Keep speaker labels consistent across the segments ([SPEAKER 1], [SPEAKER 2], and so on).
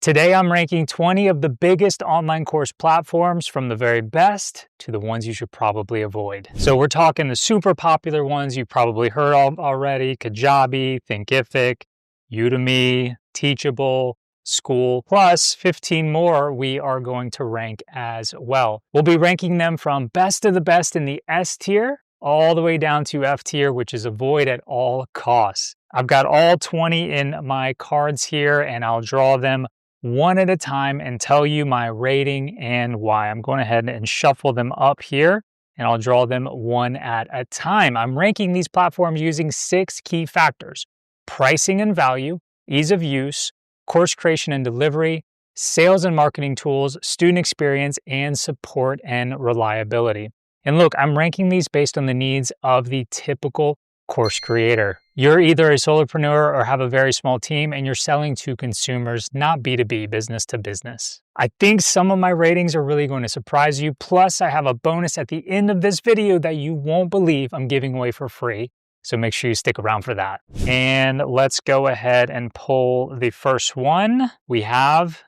[SPEAKER 1] Today, I'm ranking 20 of the biggest online course platforms, from the very best to the ones you should probably avoid. So we're talking the super popular ones you've probably heard of already: Kajabi, Thinkific, Udemy, Teachable, Skool, plus 15 more we are going to rank as well. We'll be ranking them from best of the best in the S tier all the way down to F tier, which is avoid at all costs. I've got all 20 in my cards here, and I'll draw them one at a time and tell you my rating and why. I'm going ahead and shuffle them up here, and I'll draw them one at a time. I'm ranking these platforms using 6 key factors: pricing and value, ease of use, course creation and delivery, sales and marketing tools, student experience, and support and reliability. And look, I'm ranking these based on the needs of the typical course creator. You're either a solopreneur or have a very small team, and you're selling to consumers, not B2B, business to business. I think some of my ratings are really going to surprise you. Plus, I have a bonus at the end of this video that you won't believe I'm giving away for free. So make sure you stick around for that. And let's go ahead and pull the first one. We have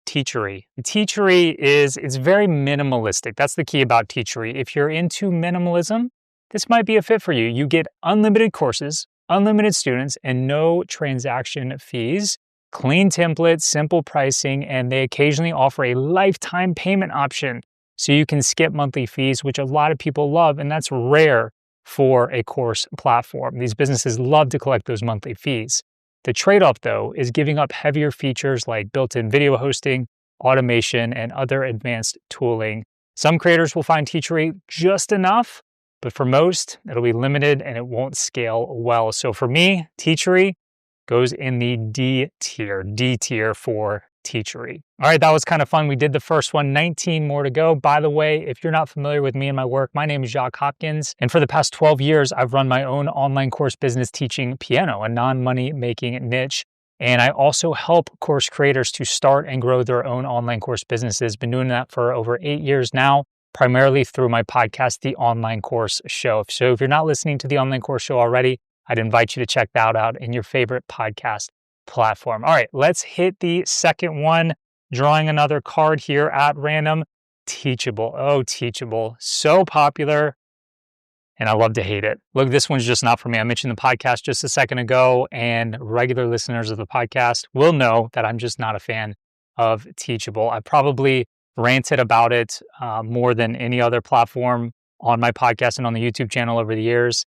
[SPEAKER 1] Teachery. Teachery it's very minimalistic. That's the key about Teachery. If you're into minimalism, this might be a fit for you. You get unlimited courses, unlimited students, and no transaction fees, clean templates, simple pricing, and they occasionally offer a lifetime payment option so you can skip monthly fees, which a lot of people love, and that's rare for a course platform. These businesses love to collect those monthly fees. The trade-off, though, is giving up heavier features like built-in video hosting, automation, and other advanced tooling. Some creators will find Teachery just enough, but for most, it'll be limited and it won't scale well. So for me, Teachery goes in the D tier for Teachery. All right, that was kind of fun. We did the first one, 19 more to go. By the way, if you're not familiar with me and my work, my name is Jacques Hopkins. And for the past 12 years, I've run my own online course business teaching piano, a non-money making niche. And I also help course creators to start and grow their own online course businesses. Been doing that for over 8 years now, primarily through my podcast, The Online Course Show. So if you're not listening to The Online Course Show already, I'd invite you to check that out in your favorite podcast platform. All right, let's hit the second one. Drawing another card here at random. Teachable. Oh, Teachable. So popular, and I love to hate it. Look, this one's just not for me. I mentioned the podcast just a second ago, and regular listeners of the podcast will know that I'm just not a fan of Teachable. I probably ranted about it more than any other platform on my podcast and on the YouTube channel over the years.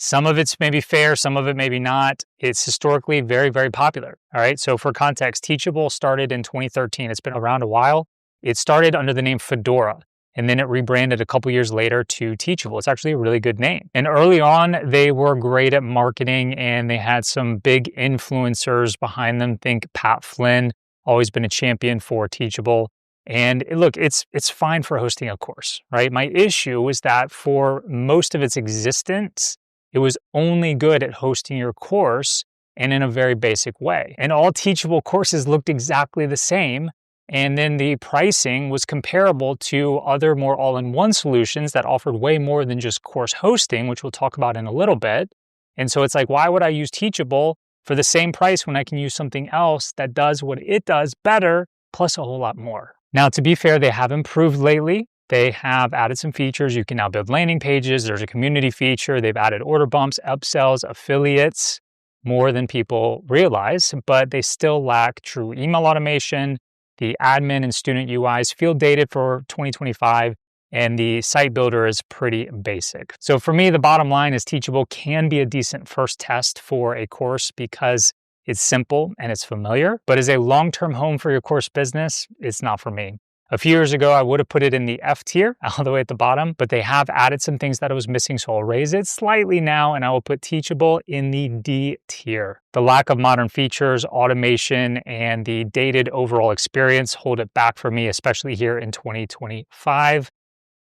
[SPEAKER 1] Some of it's maybe fair, some of it maybe not. It's historically very, very popular. All right, so for context, Teachable started in 2013. It's been around a while. It started under the name Fedora, and then it rebranded a couple years later to Teachable. It's actually a really good name. And early on, they were great at marketing, and they had some big influencers behind them. Think Pat Flynn, always been a champion for Teachable. And look, it's fine for hosting a course, right? My issue was that for most of its existence, it was only good at hosting your course and in a very basic way. And all Teachable courses looked exactly the same. And then the pricing was comparable to other more all-in-one solutions that offered way more than just course hosting, which we'll talk about in a little bit. And so it's like, why would I use Teachable for the same price when I can use something else that does what it does better, plus a whole lot more? Now, to be fair, they have improved lately. They have added some features. You can now build landing pages. There's a community feature. They've added order bumps, upsells, affiliates, more than people realize, but they still lack true email automation. The admin and student UIs feel dated for 2025, and the site builder is pretty basic. So for me, the bottom line is Teachable can be a decent first test for a course because it's simple and it's familiar, but as a long-term home for your course business, it's not for me. A few years ago, I would have put it in the F tier, all the way at the bottom, but they have added some things that I was missing, so I'll raise it slightly now, and I will put Teachable in the D tier. The lack of modern features, automation, and the dated overall experience hold it back for me, especially here in 2025.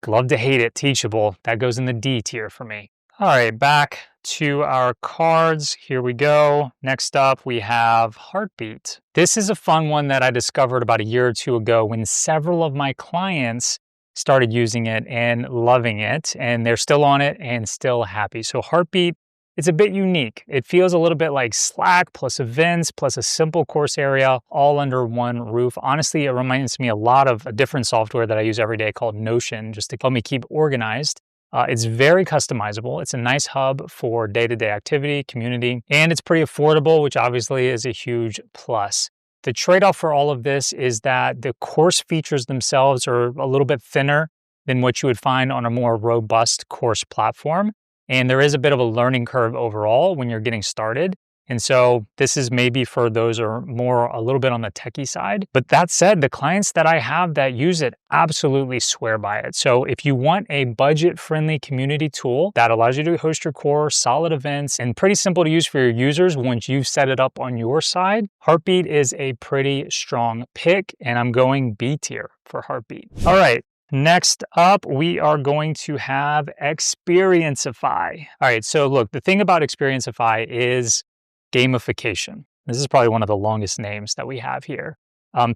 [SPEAKER 1] Love to hate it, Teachable. That goes in the D tier for me. All right, back to our cards. Here we go. Next up, we have Heartbeat. This is a fun one that I discovered about a year or two ago when several of my clients started using it and loving it, and they're still on it and still happy. So Heartbeat it's a bit unique. It feels a little bit like Slack plus events plus a simple course area all under one roof. Honestly, it reminds me a lot of a different software that I use every day called Notion, just to help me keep organized. It's very customizable. It's a nice hub for day-to-day activity, community, and it's pretty affordable, which obviously is a huge plus. The trade-off for all of this is that the course features themselves are a little bit thinner than what you would find on a more robust course platform. And there is a bit of a learning curve overall when you're getting started. And so this is maybe for those who are more a little bit on the techie side. But that said, the clients that I have that use it absolutely swear by it. So if you want a budget-friendly community tool that allows you to host your course, solid events, and pretty simple to use for your users once you've set it up on your side, Heartbeat is a pretty strong pick, and I'm going B tier for Heartbeat. All right. Next up, we are going to have Xperiencify. All right, so look, the thing about Xperiencify is gamification. This is probably one of the longest names that we have here.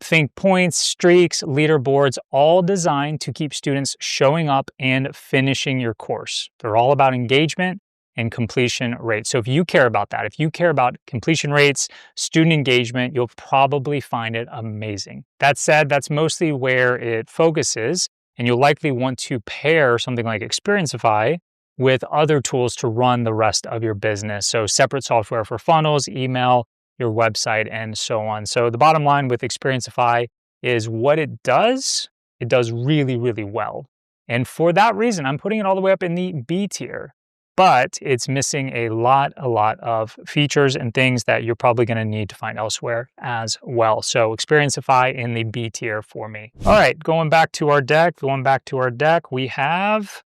[SPEAKER 1] Think points, streaks, leaderboards, all designed to keep students showing up and finishing your course. They're all about engagement and completion rates. So if you care about that, if you care about completion rates, student engagement, you'll probably find it amazing. That said, that's mostly where it focuses. And you'll likely want to pair something like Xperiencify with other tools to run the rest of your business. So separate software for funnels, email, your website, and so on. So the bottom line with Xperiencify is what it does really, really well. And for that reason, I'm putting it all the way up in the B tier. But it's missing a lot of features and things that you're probably going to need to find elsewhere as well. So Xperiencify in the B tier for me. All right, going back to our deck, we have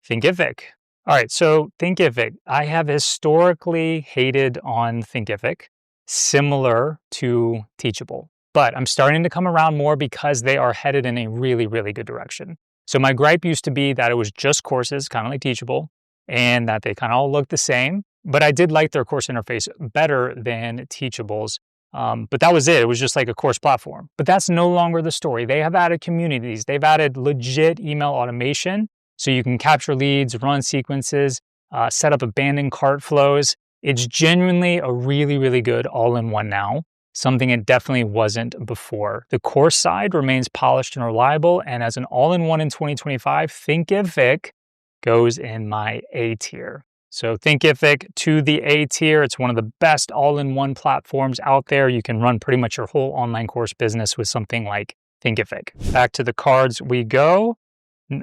[SPEAKER 1] Thinkific. All right, so Thinkific, I have historically hated on Thinkific, similar to Teachable. But I'm starting to come around more because they are headed in a really, really good direction. So my gripe used to be that it was just courses, kind of like Teachable, and that they kind of all look the same. But I did like their course interface better than Teachable's. But that was it. It was just like a course platform. But that's no longer the story. They have added communities. They've added legit email automation. So you can capture leads, run sequences, set up abandoned cart flows. It's genuinely a really, really good all-in-one now. Something it definitely wasn't before. The course side remains polished and reliable. And as an all-in-one in 2025, Thinkific goes in my A tier. So Thinkific to the A tier. It's one of the best all-in-one platforms out there. You can run pretty much your whole online course business with something like Thinkific. Back to the cards we go.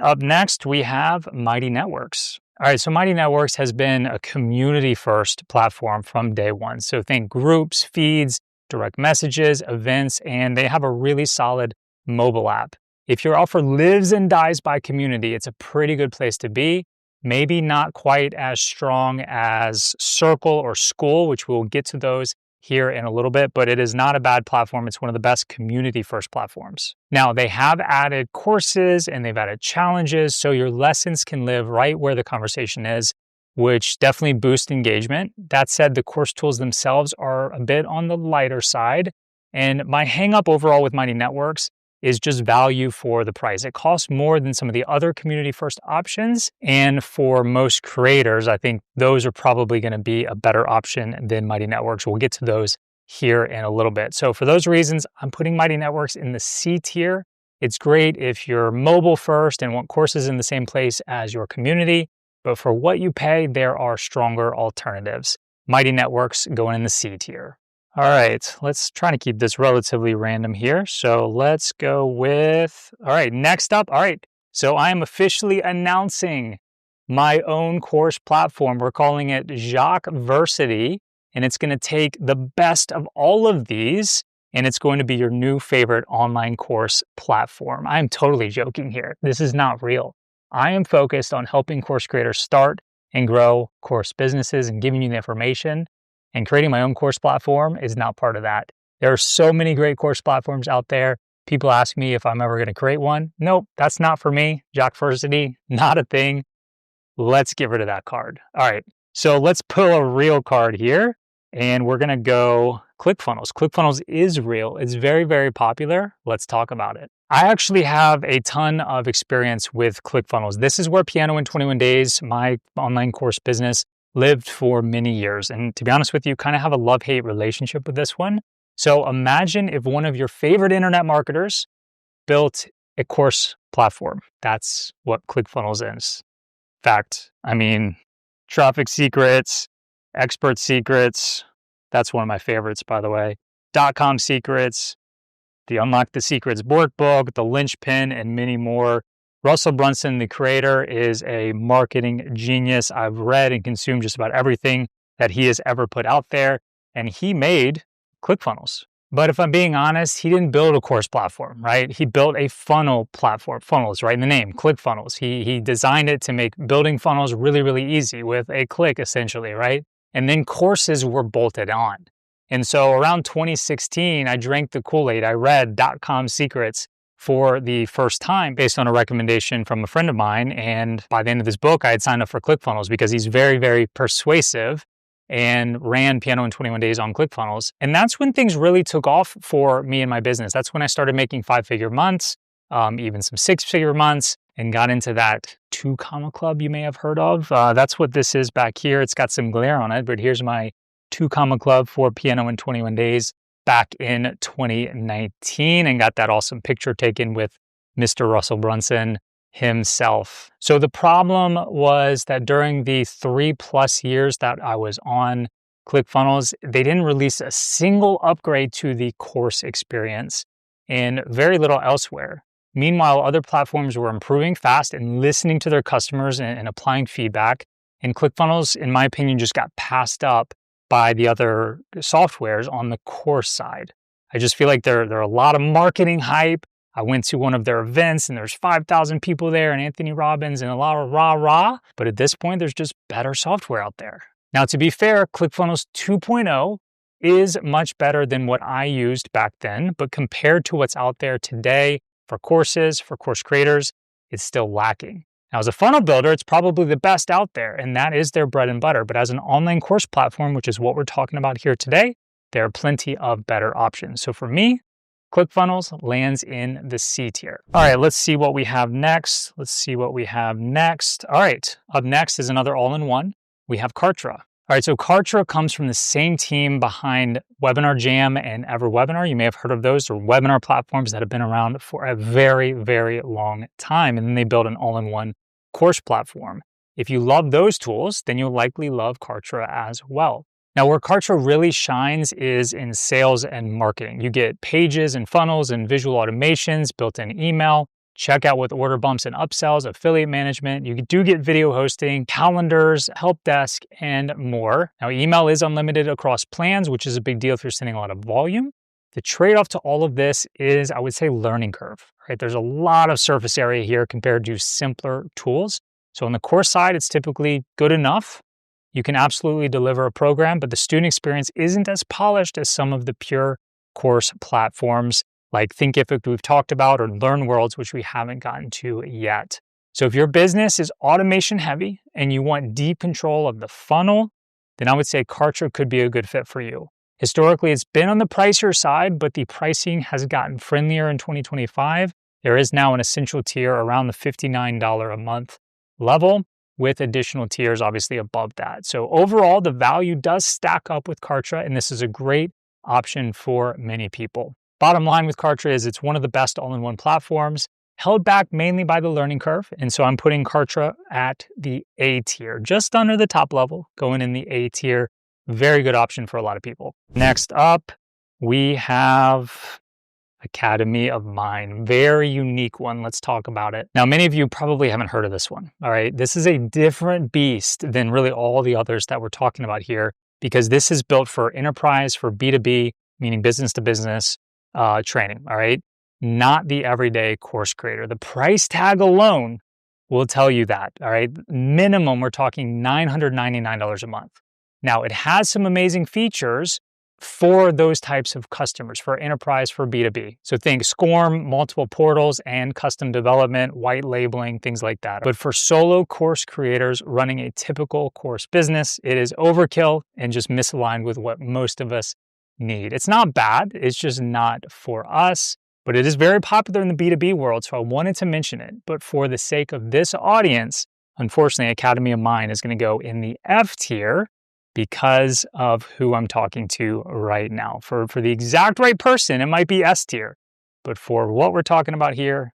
[SPEAKER 1] Up next, we have Mighty Networks. All right, so Mighty Networks has been a community-first platform from day one. So think groups, feeds, direct messages, events, and they have a really solid mobile app. If your offer lives and dies by community, it's a pretty good place to be. Maybe not quite as strong as Circle or Skool, which we'll get to those here in a little bit, but it is not a bad platform. It's one of the best community-first platforms. Now, they have added courses and they've added challenges, so your lessons can live right where the conversation is, which definitely boosts engagement. That said, the course tools themselves are a bit on the lighter side, and my hang-up overall with Mighty Networks is just value for the price. It costs more than some of the other community-first options, and for most creators, I think those are probably going to be a better option than Mighty Networks. We'll get to those here in a little bit. So for those reasons, I'm putting Mighty Networks in the C tier. It's great if you're mobile first and want courses in the same place as your community, but for what you pay, there are stronger alternatives. Mighty Networks going in the C tier. All right, let's try to keep this relatively random here. So let's go with, all right, next up. All right, so I am officially announcing my own course platform. We're calling it Jacques-versity, and it's going to take the best of all of these, and it's going to be your new favorite online course platform. I'm totally joking here. This is not real. I am focused on helping course creators start and grow course businesses and giving you the information. And creating my own course platform is not part of that. There are so many great course platforms out there. People ask me if I'm ever going to create one. Nope, that's not for me. Jacques-versity, not a thing. Let's get rid of that card. All right, so let's pull a real card here, and we're going to go ClickFunnels. ClickFunnels is real. It's very, very popular. Let's talk about it. I actually have a ton of experience with ClickFunnels. This is where Piano in 21 Days, my online course business, lived for many years. And to be honest with you, kind of have a love-hate relationship with this one. So imagine if one of your favorite internet marketers built a course platform. That's what ClickFunnels is. In fact, I mean, Traffic Secrets, Expert Secrets, that's one of my favorites, by the way. .com Secrets, the Unlock the Secrets workbook, the Linchpin, and many more. Russell Brunson, the creator, is a marketing genius. I've read and consumed just about everything that he has ever put out there, and he made ClickFunnels. But if I'm being honest, he didn't build a course platform, right? He built a funnel platform. Funnels, right in the name, ClickFunnels. He designed it to make building funnels really, really easy with a click, essentially, right? And then courses were bolted on. And so around 2016, I drank the Kool-Aid. I read .com Secrets for the first time based on a recommendation from a friend of mine. And by the end of this book, I had signed up for ClickFunnels because he's very, very persuasive and ran Piano in 21 Days on ClickFunnels. And that's when things really took off for me and my business. That's when I started making 5-figure months, even some 6-figure months, and got into that 2 Comma Club you may have heard of. That's what this is back here. It's got some glare on it, but here's my 2 Comma Club for Piano in 21 Days back in 2019, and got that awesome picture taken with Mr. Russell Brunson himself. So the problem was that during the 3+ years that I was on ClickFunnels, they didn't release a single upgrade to the course experience and very little elsewhere. Meanwhile, other platforms were improving fast and listening to their customers and applying feedback. And ClickFunnels, in my opinion, just got passed up by the other softwares on the course side. I just feel like there are a lot of marketing hype. I went to one of their events and there's 5,000 people there and Anthony Robbins and a lot of rah-rah. But at this point, there's just better software out there. Now, to be fair, ClickFunnels 2.0 is much better than what I used back then. But compared to what's out there today for courses, for course creators, it's still lacking. Now, as a funnel builder, it's probably the best out there, and that is their bread and butter. But as an online course platform, which is what we're talking about here today, there are plenty of better options. So for me, ClickFunnels lands in the C tier. All right, let's see what we have next. All right, up next is another all-in-one. We have Kartra. All right, so Kartra comes from the same team behind Webinar Jam and EverWebinar. You may have heard of those. They're webinar platforms that have been around for a very, very long time. And then they build an all-in-one course platform. If you love those tools, then you'll likely love Kartra as well. Now, where Kartra really shines is in sales and marketing. You get pages and funnels and visual automations, built-in email, checkout with order bumps and upsells, affiliate management. You do get video hosting, calendars, help desk, and more. Now, email is unlimited across plans, which is a big deal if you're sending a lot of volume. The trade-off to all of this is, I would say, learning curve, right? There's a lot of surface area here compared to simpler tools. So on the course side, it's typically good enough. You can absolutely deliver a program, but the student experience isn't as polished as some of the pure course platforms like Thinkific we've talked about, or LearnWorlds, which we haven't gotten to yet. So if your business is automation heavy and you want deep control of the funnel, then I would say Kartra could be a good fit for you. Historically, it's been on the pricier side, but the pricing has gotten friendlier in 2025. There is now an essential tier around the $59 a month level, with additional tiers obviously above that. So overall, the value does stack up with Kartra, and this is a great option for many people. Bottom line with Kartra is it's one of the best all-in-one platforms, held back mainly by the learning curve. And so I'm putting Kartra at the A tier, just under the top level, going in the A tier. Very good option for a lot of people. Next up, we have Academy of Mind. Very unique one. Let's talk about it. Now, many of you probably haven't heard of this one. All right. This is a different beast than really all the others that we're talking about here, because this is built for enterprise, for B2B, meaning business to business training. All right. Not the everyday course creator. The price tag alone will tell you that. All right. Minimum, we're talking $999 a month. Now, it has some amazing features for those types of customers, for enterprise, for B2B. So think SCORM, multiple portals, and custom development, white labeling, things like that. But for solo course creators running a typical course business, it is overkill and just misaligned with what most of us need. It's not bad, it's just not for us, but it is very popular in the B2B world, so I wanted to mention it. But for the sake of this audience, Unfortunately, Academy of Mine is going to go in the F tier because of who I'm talking to right now. For the exact right person, it might be S tier. But for what we're talking about here,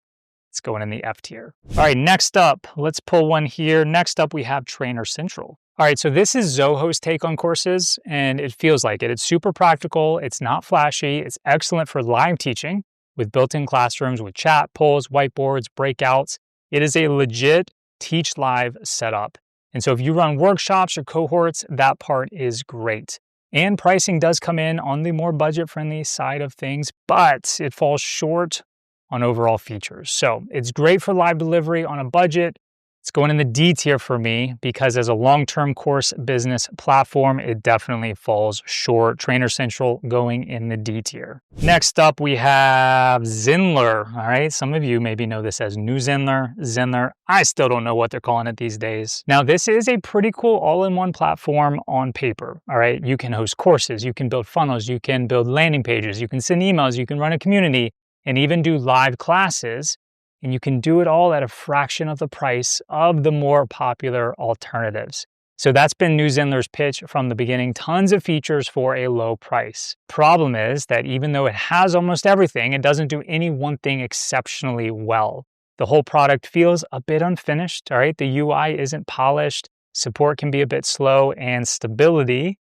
[SPEAKER 1] it's going in the F tier. All right, next up, let's pull one here. Next up, we have Trainer Central. All right, so this is Zoho's take on courses, and it feels like it. It's super practical. It's not flashy. It's excellent for live teaching with built-in classrooms with chat, polls, whiteboards, breakouts. It is a legit Teach Live setup. And so if you run workshops or cohorts, that part is great. And pricing does come in on the more budget-friendly side of things, but it falls short on overall features. So it's great for live delivery on a budget. It's going in the D tier for me because as a long-term course business platform, it definitely falls short. Trainer Central going in the D tier. Next up, we have Zenler. All right, some of you maybe know this as New Zenler, Zenler. I still don't know what they're calling it these days. Now, this is a pretty cool all-in-one platform on paper. All right, you can host courses, you can build funnels, you can build landing pages, you can send emails, you can run a community, and even do live classes. And you can do it all at a fraction of the price of the more popular alternatives. So that's been New Zenler's pitch from the beginning. Tons of features for a low price. Problem is that even though it has almost everything, it doesn't do any one thing exceptionally well. The whole product feels a bit unfinished, all right? The UI isn't polished, support can be a bit slow, and stability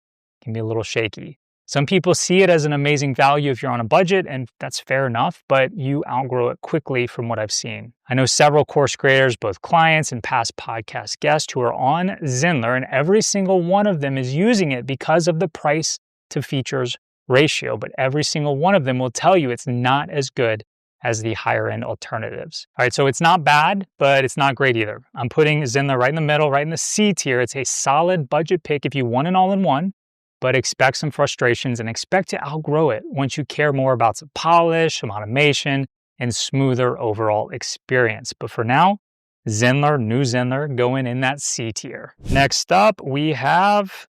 [SPEAKER 1] can be a little shaky. Some people see it as an amazing value if you're on a budget, and that's fair enough, but you outgrow it quickly from what I've seen. I know several course creators, both clients and past podcast guests, who are on Zenler, and every single one of them is using it because of the price to features ratio, but every single one of them will tell you it's not as good as the higher end alternatives. All right, so it's not bad, but it's not great either. I'm putting Zenler right in the middle, right in the C tier. It's a solid budget pick if you want an all-in-one, but expect some frustrations and expect to outgrow it once you care more about some polish, some automation, and smoother overall experience. But for now, Zenler, New Zenler, going in that C tier. Next up, we have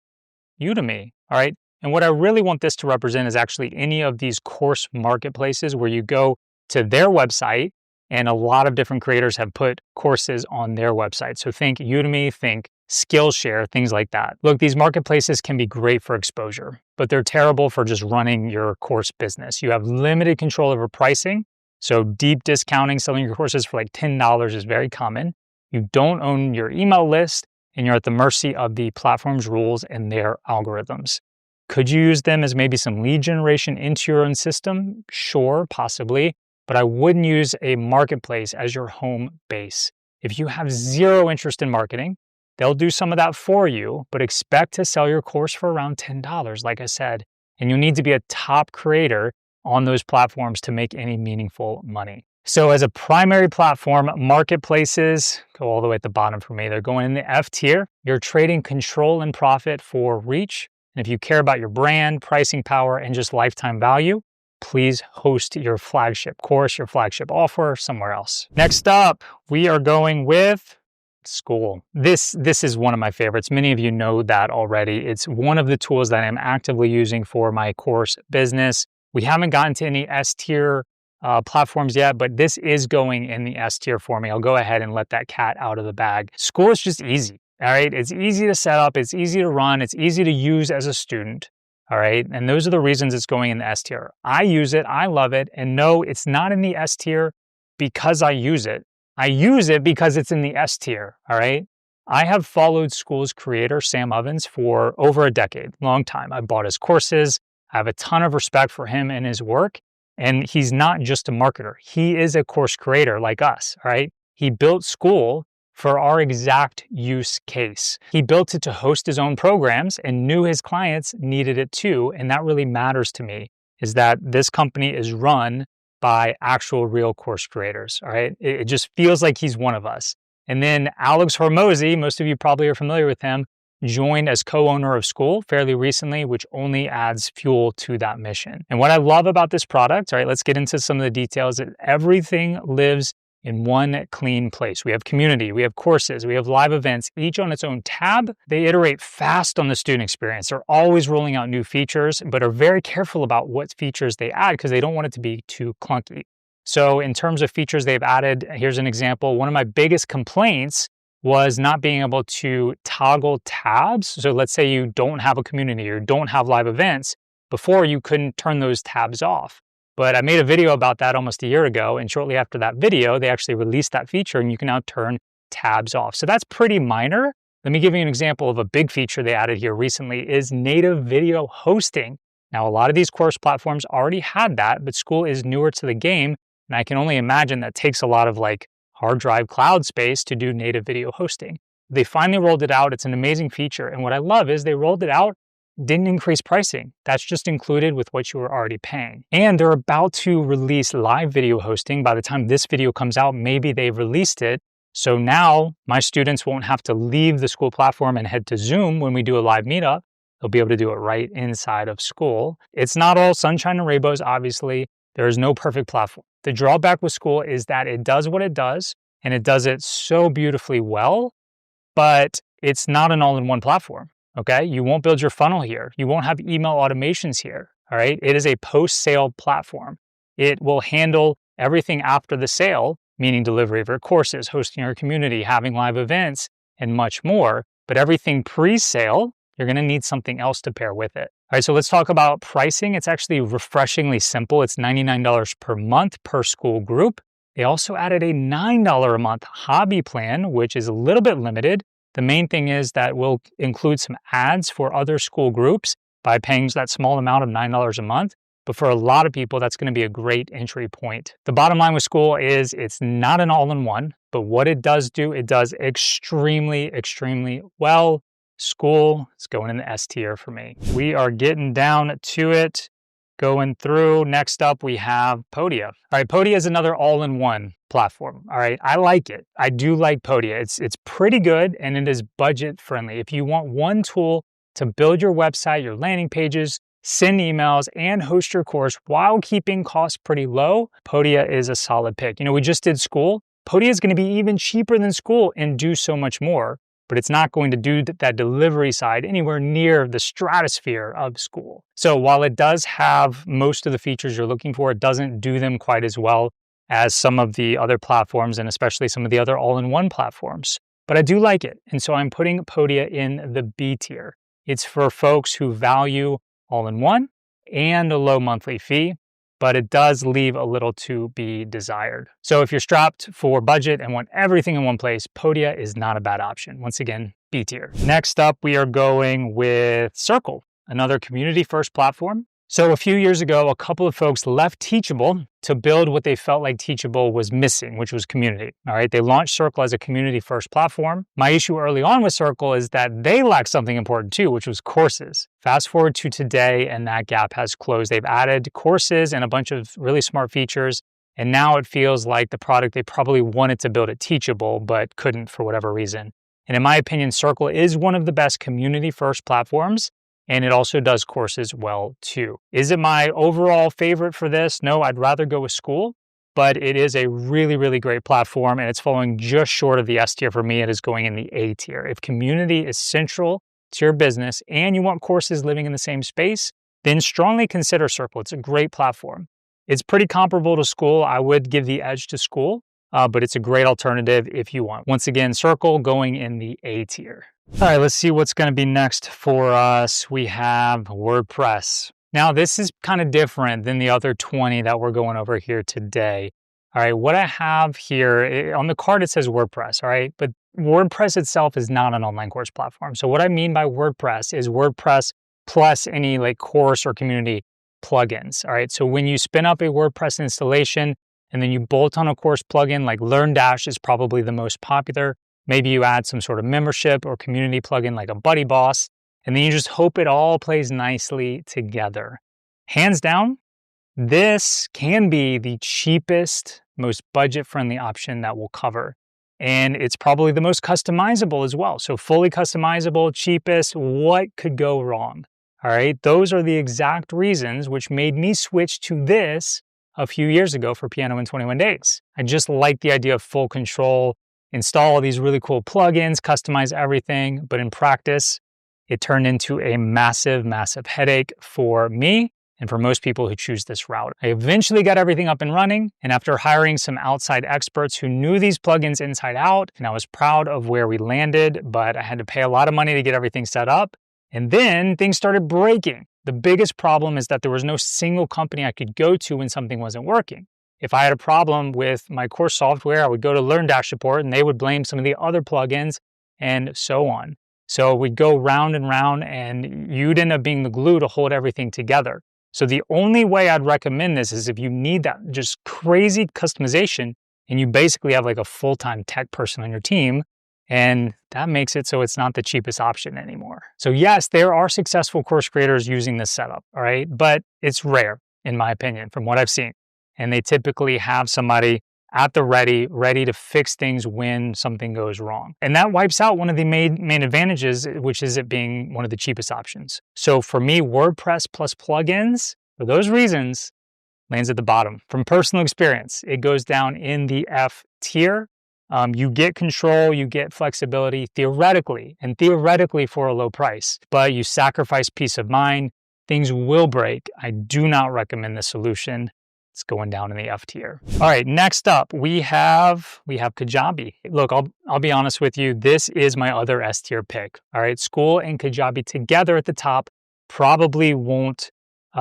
[SPEAKER 1] Udemy, all right? And what I really want this to represent is actually any of these course marketplaces where you go to their website and a lot of different creators have put courses on their website. So think Udemy, think Skillshare, things like that. Look, these marketplaces can be great for exposure, but they're terrible for just running your course business. You have limited control over pricing, so deep discounting, selling your courses for like $10 is very common. You don't own your email list, and you're at the mercy of the platform's rules and their algorithms. Could you use them as maybe some lead generation into your own system? Sure, possibly, but I wouldn't use a marketplace as your home base. If you have zero interest in marketing, they'll do some of that for you, but expect to sell your course for around $10, like I said. And you need to be a top creator on those platforms to make any meaningful money. So as a primary platform, marketplaces go all the way at the bottom for me. They're going in the F tier. You're trading control and profit for reach. And if you care about your brand, pricing power, and just lifetime value, please host your flagship course, your flagship offer somewhere else. Next up, we are going with Skool. This is one of my favorites. Many of you know that already. It's one of the tools that I'm actively using for my course business. We haven't gotten to any S tier platforms yet, but this is going in the S tier for me. I'll go ahead and let that cat out of the bag. Skool is just easy. All right. It's easy to set up. It's easy to run. It's easy to use as a student. All right. And those are the reasons it's going in the S tier. I use it. I love it. And no, it's not in the S tier because I use it. I use it because it's in the S tier, all right? I have followed Skool's creator, Sam Ovens, for over a decade, long time. I bought his courses. I have a ton of respect for him and his work. And he's not just a marketer. He is a course creator like us, all right? He built Skool for our exact use case. He built it to host his own programs and knew his clients needed it too. And that really matters to me, is that this company is run by actual real course creators, all right? It just feels like he's one of us. And then Alex Hormozi, most of you probably are familiar with him, joined as co-owner of Skool fairly recently, which only adds fuel to that mission. And what I love about this product, all right, let's get into some of the details. Everything lives in one clean place. We have community, we have courses, we have live events, each on its own tab. They iterate fast on the student experience. They're always rolling out new features, but are very careful about what features they add because they don't want it to be too clunky. So in terms of features they've added, here's an example. One of my biggest complaints was not being able to toggle tabs. So let's say you don't have a community or don't have live events. Before, you couldn't turn those tabs off. But I made a video about that almost a year ago, and shortly after that video, they actually released that feature and you can now turn tabs off. So that's pretty minor. Let me give you an example of a big feature they added here recently is native video hosting. Now, a lot of these course platforms already had that, but Skool is newer to the game, and I can only imagine that takes a lot of hard drive cloud space to do native video hosting. They finally rolled it out. It's an amazing feature. And what I love is they rolled it out, didn't increase pricing. That's just included with what you were already paying. And they're about to release live video hosting. By the time this video comes out, maybe they've released it. So now my students won't have to leave the Skool platform and head to Zoom when we do a live meetup. They'll be able to do it right inside of Skool. It's not all sunshine and rainbows, obviously. There is no perfect platform. The drawback with Skool is that it does what it does, and it does it so beautifully well, but it's not an all-in-one platform, okay? You won't build your funnel here. You won't have email automations here, all right? It is a post-sale platform. It will handle everything after the sale, meaning delivery of your courses, hosting your community, having live events, and much more. But everything pre-sale, you're going to need something else to pair with it. All right, so let's talk about pricing. It's actually refreshingly simple. It's $99 per month per school group. They also added a $9 a month hobby plan, which is a little bit limited. The main thing is that we'll include some ads for other school groups by paying that small amount of $9 a month. But for a lot of people, that's going to be a great entry point. The bottom line with Skool is it's not an all-in-one, but what it does do, it does extremely, extremely well. Skool is going in the S tier for me. We are getting down to it, going through. Next up, we have Podia. All right, Podia is another all-in-one platform. All right, I like it. I do like Podia. It's pretty good and it is budget friendly. If you want one tool to build your website, your landing pages, send emails, and host your course while keeping costs pretty low, Podia is a solid pick. We just did Skool. Podia is going to be even cheaper than Skool and do so much more. But it's not going to do that delivery side anywhere near the stratosphere of Skool. So while it does have most of the features you're looking for, it doesn't do them quite as well as some of the other platforms and especially some of the other all-in-one platforms. But I do like it. And so I'm putting Podia in the B tier. It's for folks who value all-in-one and a low monthly fee, but it does leave a little to be desired. So if you're strapped for budget and want everything in one place, Podia is not a bad option. Once again, B tier. Next up, we are going with Circle, another community-first platform. So a few years ago, a couple of folks left Teachable to build what they felt like Teachable was missing, which was community. All right, they launched Circle as a community-first platform. My issue early on with Circle is that they lacked something important too, which was courses. Fast forward to today, and that gap has closed. They've added courses and a bunch of really smart features, and now it feels like the product they probably wanted to build at Teachable, but couldn't for whatever reason. And in my opinion, Circle is one of the best community-first platforms, and it also does courses well too. Is it my overall favorite for this? No, I'd rather go with Skool, but it is a really, really great platform and it's falling just short of the S tier for me. It is going in the A tier. If community is central to your business and you want courses living in the same space, then strongly consider Circle. It's a great platform. It's pretty comparable to Skool. I would give the edge to Skool, but it's a great alternative if you want. Once again, Circle going in the A tier. All right, let's see what's going to be next for us. We have WordPress. Now, this is kind of different than the other 20 that we're going over here today. All right, what I have here, on the card it says WordPress, all right? But WordPress itself is not an online course platform. So what I mean by WordPress is WordPress plus any course or community plugins, all right? So when you spin up a WordPress installation and then you bolt on a course plugin, like LearnDash is probably the most popular. Maybe you add some sort of membership or community plugin like a Buddy Boss, and then you just hope it all plays nicely together. Hands down, this can be the cheapest, most budget-friendly option that we'll cover. And it's probably the most customizable as well. So fully customizable, cheapest, what could go wrong? All right, those are the exact reasons which made me switch to this a few years ago for Piano in 21 Days. I just like the idea of full control, install all these really cool plugins, customize everything, but in practice, it turned into a massive, massive headache for me and for most people who choose this route. I eventually got everything up and running, and after hiring some outside experts who knew these plugins inside out, and I was proud of where we landed, but I had to pay a lot of money to get everything set up, and then things started breaking. The biggest problem is that there was no single company I could go to when something wasn't working. If I had a problem with my course software, I would go to LearnDash support and they would blame some of the other plugins and so on. So we'd go round and round and you'd end up being the glue to hold everything together. So the only way I'd recommend this is if you need that just crazy customization and you basically have like a full-time tech person on your team, and that makes it so it's not the cheapest option anymore. So yes, there are successful course creators using this setup, all right? But it's rare, in my opinion, from what I've seen. And they typically have somebody at the ready to fix things when something goes wrong. And that wipes out one of the main advantages, which is it being one of the cheapest options. So for me, WordPress plus plugins, for those reasons, lands at the bottom. From personal experience, it goes down in the F tier. You get control, you get flexibility theoretically for a low price, but you sacrifice peace of mind. Things will break. I do not recommend this solution. It's going down in the F tier. All right, next up, we have Kajabi. Look, I'll be honest with you. This is my other S tier pick. All right, Skool and Kajabi together at the top probably won't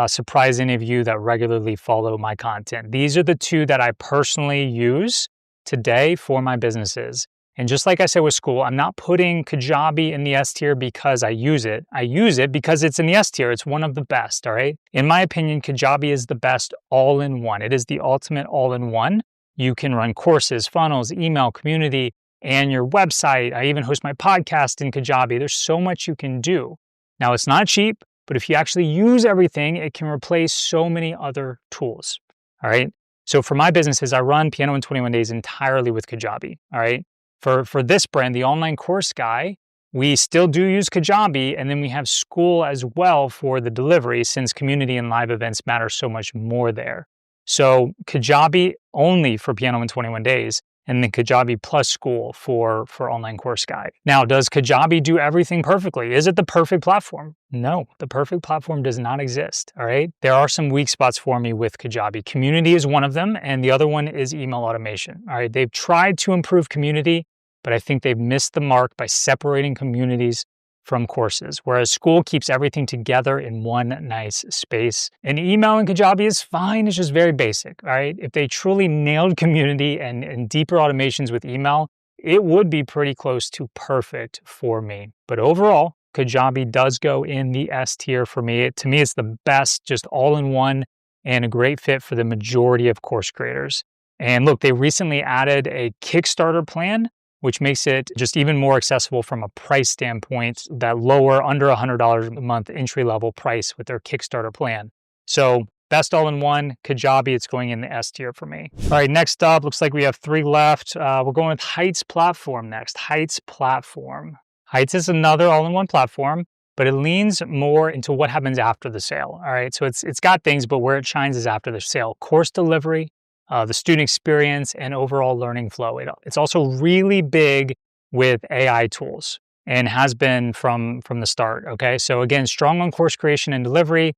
[SPEAKER 1] surprise any of you that regularly follow my content. These are the two that I personally use today for my businesses. And just like I said with Skool, I'm not putting Kajabi in the S tier because I use it. I use it because it's in the S tier. It's one of the best, all right? In my opinion, Kajabi is the best all-in-one. It is the ultimate all-in-one. You can run courses, funnels, email, community, and your website. I even host my podcast in Kajabi. There's so much you can do. Now, it's not cheap, but if you actually use everything, it can replace so many other tools, all right? So for my businesses, I run Piano in 21 Days entirely with Kajabi, all right? For this brand, the online course guy, we still do use Kajabi, and then we have Skool as well for the delivery since community and live events matter so much more there. So Kajabi only for Piano in 21 Days, and then Kajabi plus Skool for online course guy. Now, does Kajabi do everything perfectly? Is it the perfect platform? No, the perfect platform does not exist, all right? There are some weak spots for me with Kajabi. Community is one of them, and the other one is email automation, all right? They've tried to improve community, but I think they've missed the mark by separating communities from courses, whereas Skool keeps everything together in one nice space. And email in Kajabi is fine, it's just very basic, all right? If they truly nailed community and deeper automations with email, it would be pretty close to perfect for me. But overall, Kajabi does go in the S tier for me. To me, it's the best, just all-in-one, and a great fit for the majority of course creators. And look, they recently added a Kickstarter plan, which makes it just even more accessible from a price standpoint, that lower under $100 a month entry-level price with their Kickstarter plan. So best all-in-one, Kajabi, it's going in the S tier for me. All right, next up, looks like we have 3 left. We're going with Heights Platform next. Heights Platform. Heights is another all-in-one platform, but it leans more into what happens after the sale. All right, so it's got things, but where it shines is after the sale. Course delivery, the student experience, and overall learning flow. It's also really big with AI tools and has been from the start, okay? So again, strong on course creation and delivery.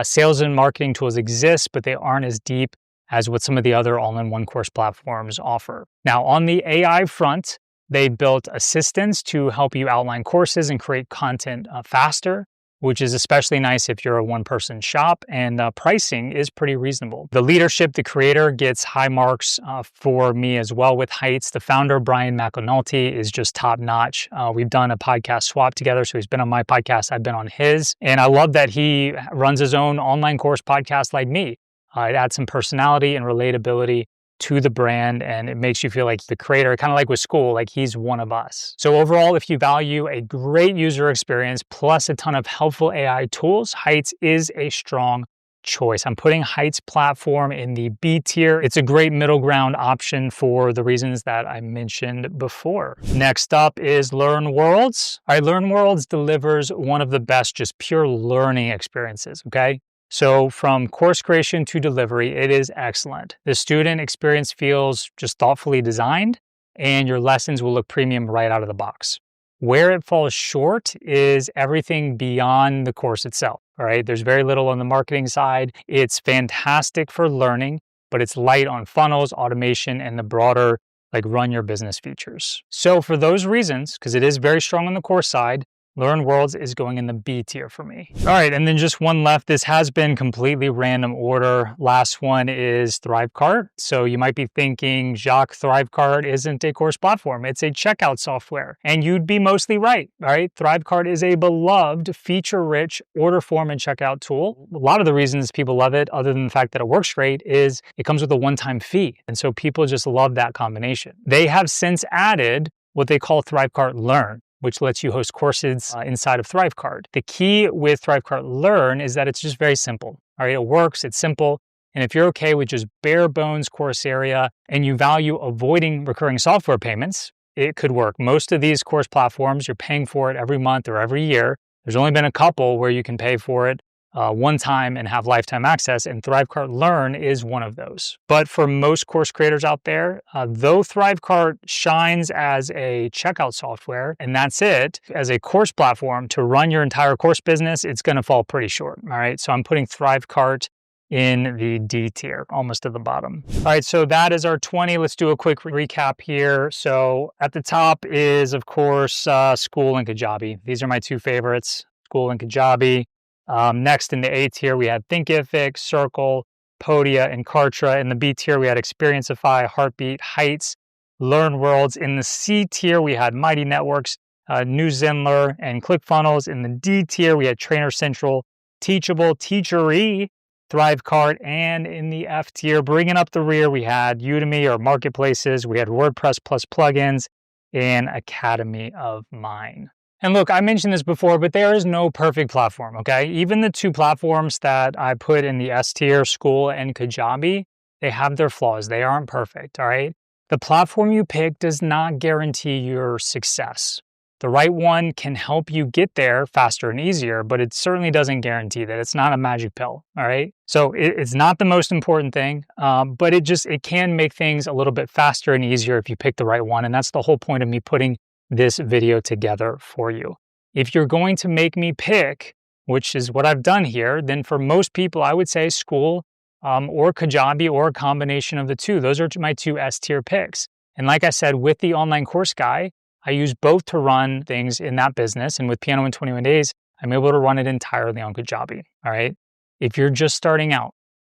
[SPEAKER 1] Sales and marketing tools exist, but they aren't as deep as what some of the other all-in-one course platforms offer. Now, on the AI front, they built assistants to help you outline courses and create content faster, which is especially nice if you're a one-person shop, and pricing is pretty reasonable. The leadership, the creator, gets high marks for me as well with Heights. The founder, Brian McAnulty, is just top-notch. We've done a podcast swap together, so he's been on my podcast, I've been on his, and I love that he runs his own online course podcast like me. It adds some personality and relatability to the brand, and it makes you feel like the creator, kind of like with Skool, like he's one of us. So overall, if you value a great user experience plus a ton of helpful AI tools, Heights is a strong choice. I'm putting Heights Platform in the B tier. It's a great middle ground option for the reasons that I mentioned before. Next up is LearnWorlds. All right, LearnWorlds delivers one of the best just pure learning experiences, okay? So from course creation to delivery, it is excellent. The student experience feels just thoughtfully designed, and your lessons will look premium right out of the box. Where it falls short is everything beyond the course itself. All right. There's very little on the marketing side. It's fantastic for learning, but it's light on funnels, automation, and the broader run your business features. So for those reasons, because it is very strong on the course side, LearnWorlds is going in the B tier for me. All right, and then just one left. This has been completely random order. Last one is ThriveCart. So you might be thinking, Jacques, ThriveCart isn't a course platform. It's a checkout software. And you'd be mostly right, all right? ThriveCart is a beloved, feature-rich order form and checkout tool. A lot of the reasons people love it, other than the fact that it works great, is it comes with a one-time fee. And so people just love that combination. They have since added what they call ThriveCart Learn, which lets you host courses inside of ThriveCart. The key with ThriveCart Learn is that it's just very simple. All right, it works, it's simple. And if you're okay with just bare bones course area and you value avoiding recurring software payments, it could work. Most of these course platforms, you're paying for it every month or every year. There's only been a couple where you can pay for it one time and have lifetime access, and ThriveCart Learn is one of those. But for most course creators out there, though ThriveCart shines as a checkout software, and that's it, as a course platform to run your entire course business, it's going to fall pretty short, all right? So I'm putting ThriveCart in the D tier, almost to the bottom. All right, so that is our 20. Let's do a quick recap here. So at the top is, of course, Skool and Kajabi. These are my two favorites, Skool and Kajabi. Next in the A tier, we had Thinkific, Circle, Podia, and Kartra. In the B tier, we had Xperiencify, Heartbeat, Heights, LearnWorlds. In the C tier, we had Mighty Networks, New Zenler, and ClickFunnels. In the D tier, we had Trainer Central, Teachable, Teachery, ThriveCart. And in the F tier, bringing up the rear, we had Udemy or marketplaces. We had WordPress plus plugins and Academy of Mine. And look, I mentioned this before, but there is no perfect platform, okay? Even the two platforms that I put in the S tier, Skool and Kajabi, they have their flaws. They aren't perfect, all right? The platform you pick does not guarantee your success. The right one can help you get there faster and easier, but it certainly doesn't guarantee that. It's not a magic pill, all right? So it's not the most important thing, but it can make things a little bit faster and easier if you pick the right one. And that's the whole point of me putting this video together for you. If you're going to make me pick, which is what I've done here, then for most people, I would say Skool or Kajabi or a combination of the two. Those are my two S tier picks. And like I said, with the online course guy, I use both to run things in that business. And with Piano in 21 Days, I'm able to run it entirely on Kajabi. All right. If you're just starting out,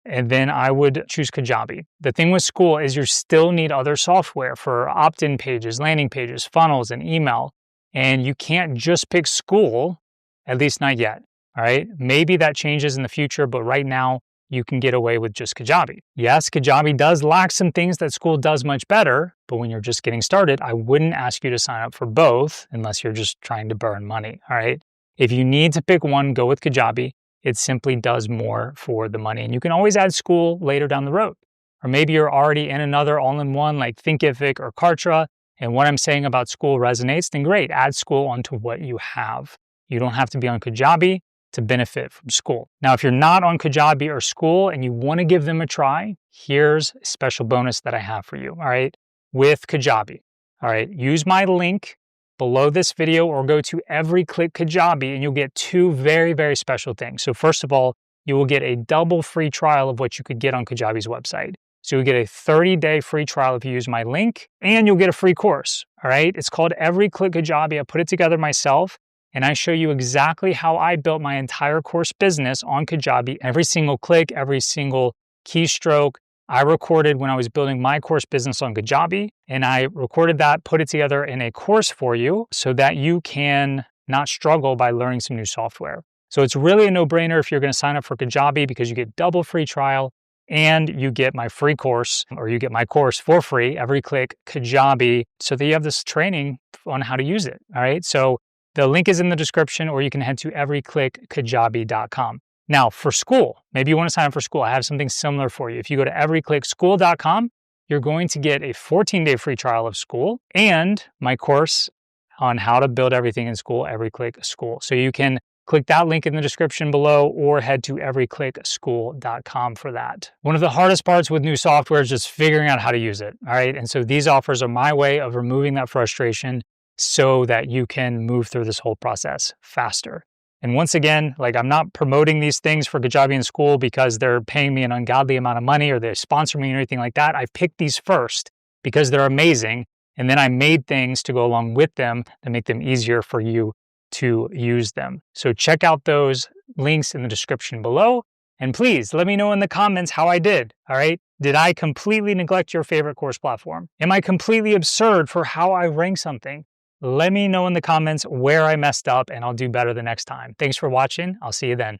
[SPEAKER 1] and then I would choose Kajabi. The thing with Skool is you still need other software for opt-in pages, landing pages, funnels, and email. And you can't just pick Skool, at least not yet, all right? Maybe that changes in the future, but right now you can get away with just Kajabi. Yes, Kajabi does lack some things that Skool does much better, but when you're just getting started, I wouldn't ask you to sign up for both unless you're just trying to burn money, all right? If you need to pick one, go with Kajabi. It simply does more for the money. And you can always add Skool later down the road. Or maybe you're already in another all-in-one like Thinkific or Kartra, and what I'm saying about Skool resonates, then great, add Skool onto what you have. You don't have to be on Kajabi to benefit from Skool. Now, if you're not on Kajabi or Skool and you want to give them a try, here's a special bonus that I have for you, all right, with Kajabi. All right, use my link below this video or go to every Click Kajabi and you'll get two very, very special things. So first of all, you will get a double free trial of what you could get on Kajabi's website. So you'll get a 30-day free trial if you use my link, and you'll get a free course, all right? It's called Every Click Kajabi. I put it together myself, and I show you exactly how I built my entire course business on Kajabi. Every single click, every single keystroke, I recorded when I was building my course business on Kajabi, and I recorded that, put it together in a course for you so that you can not struggle by learning some new software. So it's really a no-brainer if you're going to sign up for Kajabi because you get double free trial and you get my free course, or you get my course for free, Every Click Kajabi, so that you have this training on how to use it, all right? So the link is in the description, or you can head to everyclickkajabi.com. Now, for Skool, maybe you want to sign up for Skool. I have something similar for you. If you go to everyclickschool.com, you're going to get a 14-day free trial of Skool and my course on how to build everything in Skool, Every Click Skool. So you can click that link in the description below or head to everyclickschool.com for that. One of the hardest parts with new software is just figuring out how to use it, all right? And so these offers are my way of removing that frustration so that you can move through this whole process faster. And once again, like, I'm not promoting these things for Kajabi and Skool because they're paying me an ungodly amount of money or they sponsor me or anything like that. I've picked these first because they're amazing. And then I made things to go along with them that make them easier for you to use them. So check out those links in the description below. And please let me know in the comments how I did. All right. Did I completely neglect your favorite course platform? Am I completely absurd for how I rank something? Let me know in the comments where I messed up and I'll do better the next time. Thanks for watching. I'll see you then.